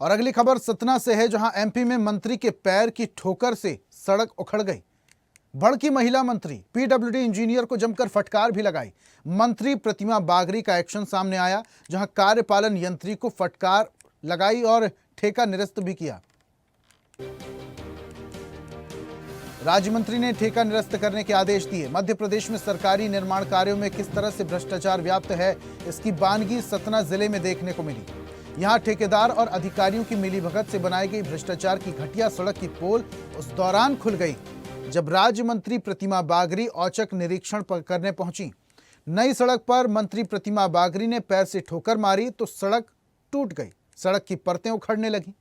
और अगली खबर सतना से है, जहां एमपी में मंत्री के पैर की ठोकर से सड़क उखड़ गई। भड़की महिला मंत्री, पीडब्ल्यूडी इंजीनियर को जमकर फटकार भी लगाई। मंत्री प्रतिमा बागरी का एक्शन सामने आया, जहां कार्यपालन यंत्री को फटकार लगाई और ठेका निरस्त भी किया। राज्य मंत्री ने ठेका निरस्त करने के आदेश दिए। मध्य प्रदेश में सरकारी निर्माण कार्यों में किस तरह से भ्रष्टाचार व्याप्त है, इसकी बानगी सतना जिले में देखने को मिली। यहां ठेकेदार और अधिकारियों की मिलीभगत से बनाई गई भ्रष्टाचार की घटिया सड़क की पोल उस दौरान खुल गई जब राज्य मंत्री प्रतिमा बागरी औचक निरीक्षण करने पहुंची। नई सड़क पर मंत्री प्रतिमा बागरी ने पैर से ठोकर मारी तो सड़क टूट गई, सड़क की परतें उखड़ने लगी।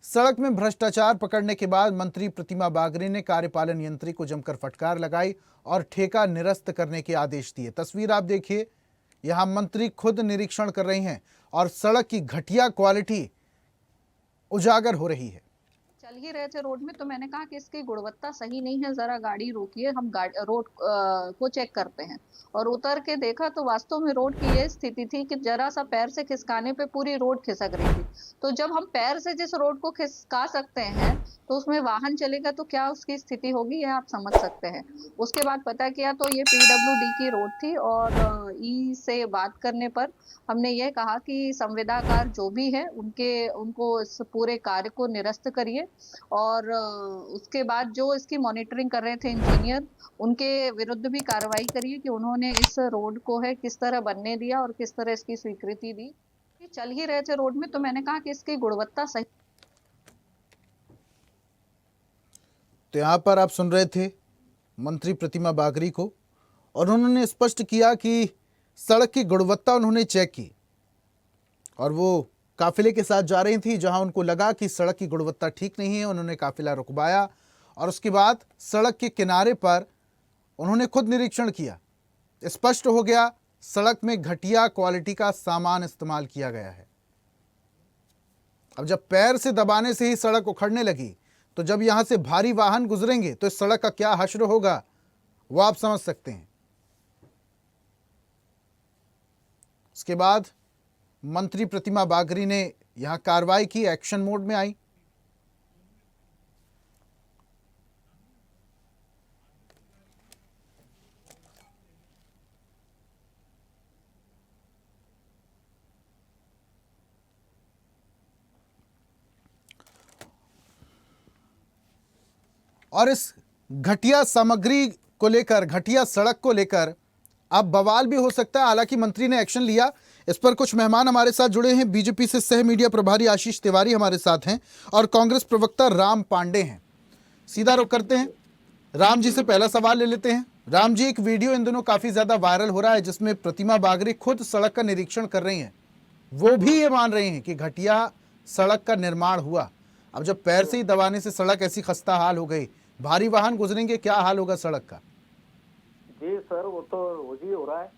सड़क में भ्रष्टाचार पकड़ने के बाद मंत्री प्रतिमा बागरी ने कार्यपालन यंत्री को जमकर फटकार लगाई और ठेका निरस्त करने के आदेश दिए। तस्वीर आप देखिए, यहां मंत्री खुद निरीक्षण कर रही हैं और सड़क की घटिया क्वालिटी उजागर हो रही है। चल ही रहे थे रोड में तो मैंने कहा कि इसकी गुणवत्ता सही नहीं है, जरा गाड़ी रोकिए, हम रोड को चेक करते हैं। और उतर के देखा तो वास्तव में रोड की ये स्थिति थी कि जरा सा पैर से खिसकाने पे पूरी रोड खिसक रही थी। तो जब हम पैर से जिस रोड को खिसका सकते हैं तो उसमें वाहन चलेगा तो क्या उसकी स्थिति होगी, ये आप समझ सकते हैं। उसके बाद पता किया तो ये पीडब्ल्यूडी की रोड थी और ई से बात करने पर हमने ये कहा कि संविदाकार जो भी है उनको इस पूरे कार्य को निरस्त करिए और उसके बाद जो इसकी मॉनिटरिंग कर रहे थे इंजीनियर, उनके विरुद्ध भी कार्रवाई करिए कि उन्होंने इस रोड को है किस तरह बनने दिया और किस तरह इसकी स्वीकृति दी। चल ही रहे थे रोड में तो मैंने कहा कि इसकी गुणवत्ता सही। तो यहाँ पर आप सुन रहे थे मंत्री प्रतिमा बागरी को, और उन्होंने स्पष्ट किया कि सड़क की गुणवत्ता उन्होंने चेक की और वो काफिले के साथ जा रही थी। जहां उनको लगा कि सड़क की गुणवत्ता ठीक नहीं है, उन्होंने काफिला रुकवाया और उसके बाद सड़क के किनारे पर उन्होंने खुद निरीक्षण किया। स्पष्ट हो गया सड़क में घटिया क्वालिटी का सामान इस्तेमाल किया गया है। अब जब पैर से दबाने से ही सड़क उखड़ने लगी तो जब यहां से भारी वाहन गुजरेंगे तो इस सड़क का क्या हश्र होगा, वो आप समझ सकते हैं। उसके बाद मंत्री प्रतिमा बागरी ने यहां कार्रवाई की, एक्शन मोड में आई। और इस घटिया सामग्री को लेकर, घटिया सड़क को लेकर अब बवाल भी हो सकता है। हालांकि मंत्री ने एक्शन लिया। इस पर कुछ मेहमान हमारे साथ जुड़े हैं। बीजेपी से सह मीडिया प्रभारी आशीष तिवारी हमारे साथ हैं और कांग्रेस प्रवक्ता राम पांडे हैं। सीधा रुख करते हैं, राम जी से पहला सवाल ले लेते हैं। राम जी, एक वीडियो इन दिनों काफी ज्यादा वायरल हो रहा है जिसमें प्रतिमा बागरी खुद सड़क का निरीक्षण कर रही हैं। वो भी ये मान रही हैं कि घटिया सड़क का निर्माण हुआ। अब जब पैर से ही दबाने से सड़क ऐसी खस्ता हाल हो गई, भारी वाहन गुजरेंगे, क्या हाल होगा सड़क का? जी सर, वो तो रोज ही हो रहा है।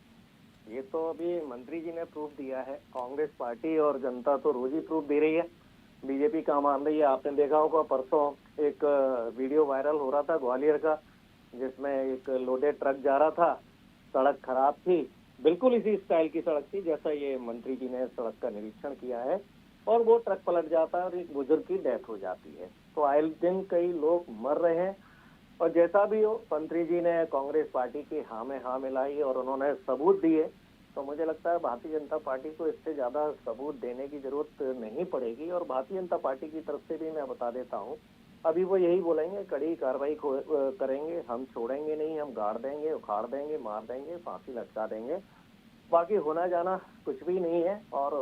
ये तो अभी मंत्री जी ने प्रूफ दिया है। कांग्रेस पार्टी और जनता तो रोज ही प्रूफ दे रही है, बीजेपी का मान रही है। आपने देखा होगा परसों एक वीडियो वायरल हो रहा था ग्वालियर का, जिसमें एक लोडेड ट्रक जा रहा था, सड़क खराब थी, बिल्कुल इसी स्टाइल की सड़क थी जैसा ये मंत्री जी ने सड़क का निरीक्षण किया है, और वो ट्रक पलट जाता है और एक बुजुर्ग की डेथ हो जाती है। तो आए दिन कई लोग मर रहे हैं। और जैसा भी हो, मंत्री जी ने कांग्रेस पार्टी की हाँ में हाँ मिलाई और उन्होंने सबूत दिए, तो मुझे लगता है भारतीय जनता पार्टी को इससे ज्यादा सबूत देने की जरूरत नहीं पड़ेगी। और भारतीय जनता पार्टी की तरफ से भी मैं बता देता हूँ, अभी वो यही बोलेंगे कड़ी कार्रवाई करेंगे, हम छोड़ेंगे नहीं, हम गाड़ देंगे, उखाड़ देंगे, मार देंगे, फांसी लटका देंगे। बाकी होना जाना कुछ भी नहीं है। और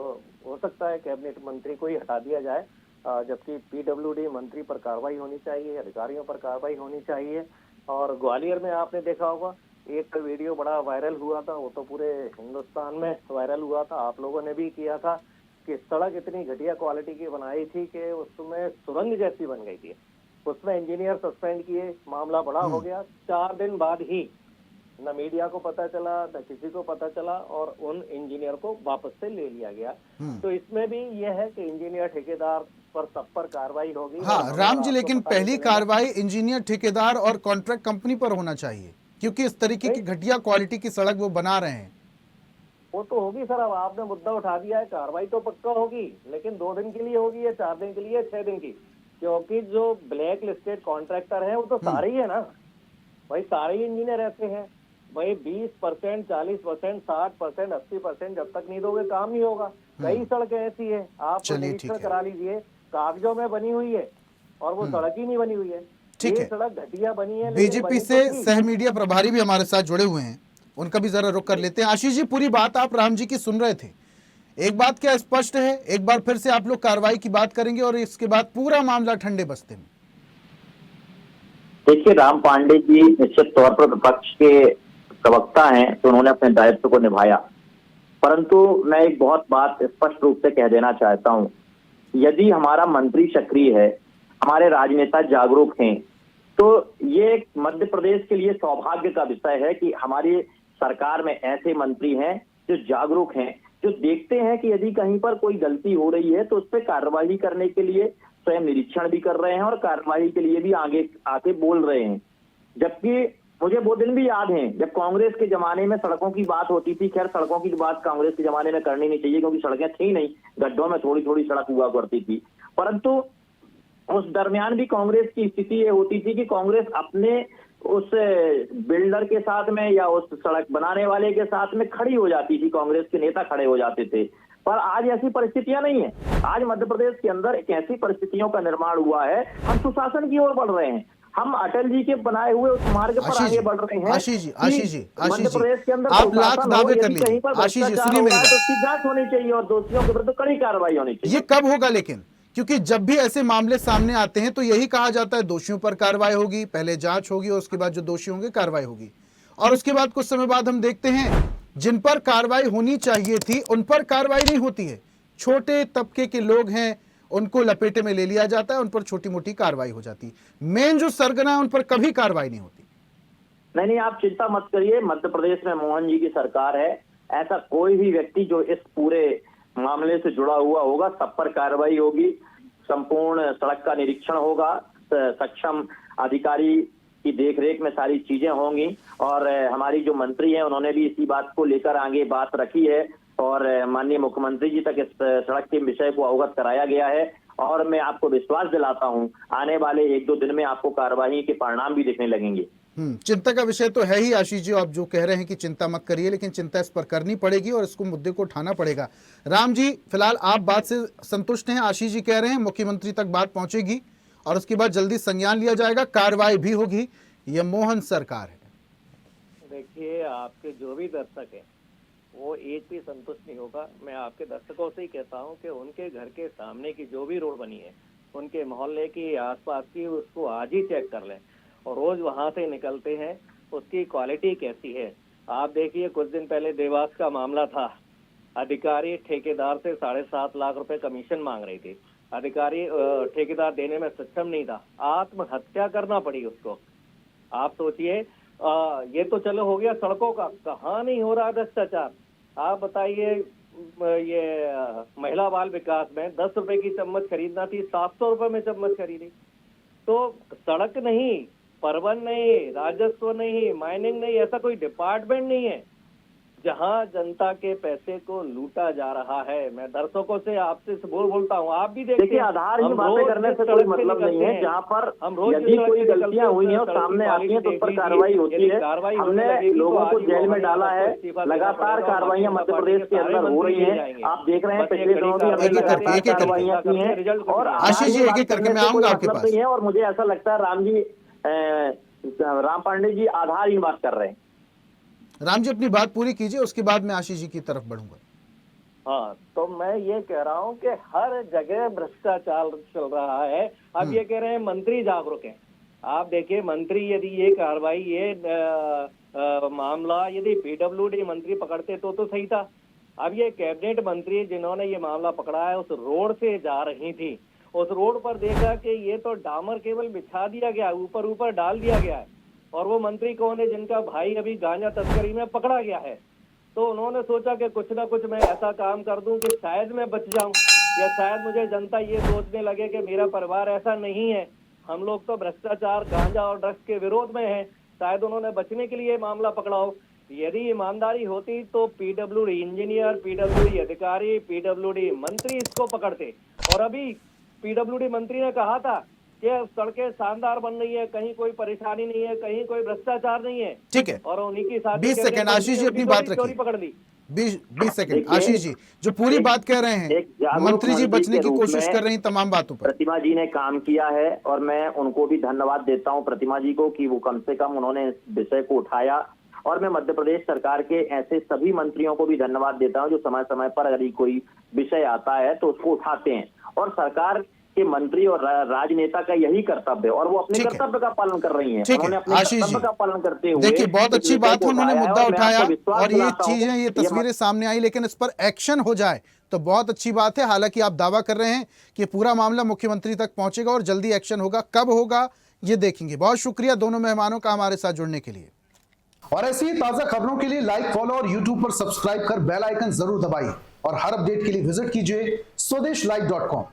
हो सकता है कैबिनेट मंत्री को ही हटा दिया जाए, जबकि पीडब्ल्यूडी मंत्री पर कार्रवाई होनी चाहिए, अधिकारियों पर कार्रवाई होनी चाहिए। और ग्वालियर में आपने देखा होगा एक वीडियो बड़ा वायरल हुआ था, वो तो पूरे हिंदुस्तान में वायरल हुआ था, आप लोगों ने भी किया था, कि सड़क इतनी घटिया क्वालिटी की बनाई थी कि उसमें सुरंग जैसी बन गई थी। उसमें इंजीनियर सस्पेंड किए, मामला बड़ा हो गया। 4 दिन बाद ही न मीडिया को पता चला, न किसी को पता चला, और उन इंजीनियर को वापस से ले लिया गया। तो इसमें भी यह है कि इंजीनियर ठेकेदार पर सब पर कार्रवाई होगी। हाँ राम जी, लेकिन पहली कार्रवाई इंजीनियर ठेकेदार और कॉन्ट्रैक्ट कंपनी पर होना चाहिए, क्योंकि इस तरीके की घटिया क्वालिटी की सड़क वो बना रहे हैं। वो तो होगी सर। अब आपने मुद्दा उठा दिया है, कार्रवाई तो पक्का होगी, लेकिन 2 दिन के लिए होगी या 4 दिन के लिए, 6 दिन की? क्योंकि जो ब्लैक लिस्टेड कॉन्ट्रैक्टर हैं वो तो सारे ही है ना भाई, सारे ही इंजीनियर ऐसे हैं भाई। 20%, 40%, 60%, 80% जब तक नहीं दोगे काम नहीं होगा। कई सड़कें ऐसी है, आप चलिए, निरीक्षण ठीक है। करा लीजिए, कागजों में बनी हुई है और वो सड़क ही नहीं बनी हुई है। ठीक ये है। सड़क घटिया बनी है, लेकिन बीजेपी बनी से तो थी। सह मीडिया प्रभारी भी हमारे साथ जुड़े हुए हैं, उनका भी जरा रुख कर लेते हैं। आशीष जी, पूरी बात आप राम जी की सुन रहे थे। एक बात क्या स्पष्ट है, एक बार फिर से आप लोग कार्रवाई की बात करेंगे और इसके बाद पूरा मामला ठंडे बस्ते में? देखिए, राम पांडे जी निश्चित तौर पर विपक्ष के प्रवक्ता हैं, तो उन्होंने अपने दायित्व को निभाया। परंतु मैं एक बहुत बात स्पष्ट रूप से कह देना चाहता हूं, यदि हमारा मंत्री सक्रिय है, हमारे राजनेता जागरूक हैं, तो ये मध्य प्रदेश के लिए सौभाग्य का विषय है कि हमारी सरकार में ऐसे मंत्री हैं जो जागरूक हैं, जो देखते हैं कि यदि कहीं पर कोई गलती हो रही है तो उस पर कार्रवाई करने के लिए स्वयं निरीक्षण भी कर रहे हैं और कार्रवाई के लिए भी आगे आके बोल रहे हैं। जबकि मुझे वो दिन भी याद हैं जब कांग्रेस के जमाने में सड़कों की बात होती थी। खैर, सड़कों की बात कांग्रेस के जमाने में करनी नहीं चाहिए, क्योंकि सड़कें थी नहीं, गड्ढों में थोड़ी थोड़ी सड़क हुआ करती थी। परंतु उस दरमियान भी कांग्रेस की स्थिति ये होती थी कि कांग्रेस अपने उस बिल्डर के साथ में या उस सड़क बनाने वाले के साथ में खड़ी हो जाती थी, कांग्रेस के नेता खड़े हो जाते थे। पर आज ऐसी परिस्थितियां नहीं है। आज मध्य प्रदेश के अंदर एक ऐसी परिस्थितियों का निर्माण हुआ है, हम सुशासन की ओर बढ़ रहे हैं, हम अटल जी के बनाए हुए उस मार्ग पर आगे बढ़ रहे हैं। आशीष जी, मध्य प्रदेश के अंदर आप लाख दावे कर लीजिए। कहीं पर आशीष जी, भ्रष्टाचार सुनिए हो मेरी रहा है बात। तो उसकी जांच होनी चाहिए और दोषियों के विरुद्ध कड़ी कार्रवाई होनी चाहिए। ये कब होगा लेकिन? क्योंकि जब भी ऐसे मामले सामने आते हैं तो यही कहा जाता है दोषियों पर कार्रवाई होगी, पहले जांच होगी और उसके बाद जो दोषी होंगे कार्रवाई होगी। और उसके बाद कुछ समय बाद हम देखते हैं जिन पर कार्रवाई होनी चाहिए थी उन पर कार्रवाई नहीं होती है। छोटे तबके के लोग हैं, उनको लपेटे में ले लिया जाता है, उन पर छोटी मोटी कार्रवाई हो जाती है। मेन जो सरगना है उन पर कभी कार्रवाई नहीं होती। नहीं, आप चिंता मत करिए, मध्य प्रदेश में मोहन जी की सरकार है। ऐसा कोई भी व्यक्ति जो इस पूरे मामले से जुड़ा हुआ होगा, सब पर कार्रवाई होगी। संपूर्ण सड़क का निरीक्षण होगा, सक्षम अधिकारी की देखरेख में सारी चीजें होंगी। और हमारी जो मंत्री हैं उन्होंने भी इसी बात को लेकर आगे बात रखी है और माननीय मुख्यमंत्री जी तक इस सड़क के विषय को अवगत कराया गया है। और मैं आपको विश्वास दिलाता हूं, आने वाले 1-2 दिन में आपको कार्रवाई के परिणाम भी दिखने लगेंगे। चिंता का विषय तो है ही आशीष जी। आप जो कह रहे हैं कि चिंता मत करिए, लेकिन चिंता इस पर करनी पड़ेगी और इसको मुद्दे को उठाना पड़ेगा। राम जी, फिलहाल आप बात से संतुष्ट हैं? आशीष जी कह रहे हैं मुख्यमंत्री तक बात पहुंचेगी और उसके बाद जल्दी संज्ञान लिया जाएगा, कार्रवाई भी होगी। यह मोहन सरकार है। देखिए, आपके जो भी दर्शक हैं वो एक भी संतुष्ट नहीं होगा। मैं आपके दर्शकों से ही कहता हूं कि उनके घर के सामने की जो भी रोड बनी है, उनके मोहल्ले की, आसपास की, उसको आज ही चेक कर लें। और रोज वहां से निकलते हैं, उसकी क्वालिटी कैसी है। आप देखिए, कुछ दिन पहले देवास का मामला था, अधिकारी ठेकेदार से 7.5 लाख रुपए कमीशन मांग रही थी। अधिकारी ठेकेदार देने में सक्षम नहीं था, आत्महत्या करना पड़ी उसको। आप सोचिए, ये तो चलो हो गया सड़कों का, कहाँ नहीं हो रहा भ्रष्टाचार। आप बताइए, ये महिला बाल विकास में 10 रुपए की चम्मच खरीदना थी, 700 रुपए में चम्मच खरीदी। तो सड़क नहीं, परिवहन नहीं, राजस्व नहीं, माइनिंग नहीं, ऐसा कोई डिपार्टमेंट नहीं है जहां जनता के पैसे को लूटा जा रहा है। मैं दर्शकों से आपसे बोलता हूँ, आप भी देखिए, आधारहीन बातें करने से कोई मतलब नहीं है। जहाँ पर यदि कोई गलतियां हुई हैं और सामने आती हैं तो उस पर कार्रवाई होती है। हमने लोगों को जेल में डाला है, लगातार कार्रवाइयां मध्य प्रदेश के अंदर हो रही हैं। आप देख रहे हैं पिछले दिनों भी हमने लगातार कार्रवाइयां की हैं। और आशीष जी, एक एक करके मैं आऊंगा आपके पास। और मुझे ऐसा लगता है राम पांडे जी आधारहीन बात कर रहे हैं। राम जी, अपनी बात पूरी कीजिए, उसके बाद मैं आशीष जी की तरफ बढ़ूंगा। हाँ, तो मैं ये कह रहा हूँ कि हर जगह भ्रष्टाचार चल रहा है। अब ये कह रहे हैं मंत्री जागरूक हैं। आप देखिए, मंत्री यदि ये कार्रवाई, ये मामला यदि पीडब्ल्यूडी मंत्री पकड़ते तो सही था। अब ये कैबिनेट मंत्री जिन्होंने ये मामला पकड़ा है, उस रोड से जा रही थी, उस रोड पर देखा कि ये तो डामर केवल बिछा दिया गया, ऊपर डाल दिया गया है। और वो मंत्री कौन है? जिनका भाई अभी गांजा तस्करी में पकड़ा गया है। तो उन्होंने सोचा कि कुछ ना कुछ मैं ऐसा काम कर दूं कि शायद मैं बच जाऊं, या शायद मुझे जनता ये सोचने लगे कि मेरा परिवार ऐसा नहीं है, हम लोग तो भ्रष्टाचार, गांजा और ड्रग्स के विरोध में हैं। शायद उन्होंने बचने के लिए मामला पकड़ा हो। यदि ईमानदारी होती तो पीडब्ल्यूडी इंजीनियर, पीडब्ल्यूडी अधिकारी, पीडब्ल्यूडी मंत्री इसको पकड़ते। और अभी पीडब्ल्यूडी मंत्री ने कहा था कि सड़कें शानदार बन रही है, कहीं कोई परेशानी नहीं है, कहीं कोई भ्रष्टाचार नहीं है। ठीक है, और उन्हीं की साथ 20 सेकंड आशीष जी अपनी बात रखिए। पकड़ ली 20 सेकंड आशीष जी, जो पूरी बात कह रहे हैं, मंत्री जी बचने की कोशिश कर रही हैं तमाम बातों पर। प्रतिमा जी ने काम किया है और मैं उनको भी धन्यवाद देता हूं, प्रतिमा जी को, कि वो कम से कम उन्होंने इस विषय को उठाया। और मैं मध्य प्रदेश सरकार के ऐसे सभी मंत्रियों को भी धन्यवाद देता हूं जो समय समय पर अगर कोई विषय आता है तो उसको उठाते हैं। और सरकार के मंत्री और राजनेता का यही कर्तव्य है और वो अपने कर्तव्य का पालन कर रही हैं। उन्होंने अपने कर्तव्य का पालन करते हुए देखिए, बहुत अच्छी बात है, उन्होंने मुद्दा उठाया और ये चीजें, ये तस्वीरें सामने आई, लेकिन इस पर एक्शन हो जाए तो बहुत अच्छी बात है। हालांकि आप दावा कर रहे हैं कि पूरा मामला मुख्यमंत्री तक पहुंचेगा और जल्दी एक्शन होगा, कब होगा ये देखेंगे। बहुत शुक्रिया दोनों मेहमानों का हमारे साथ जुड़ने के लिए। और ऐसी ही ताजा खबरों के लिए लाइक, फॉलो और यूट्यूब पर सब्सक्राइब कर बेल आइकन जरूर दबाइए और हर अपडेट के लिए विजिट कीजिए स्वदेशलाइव.com।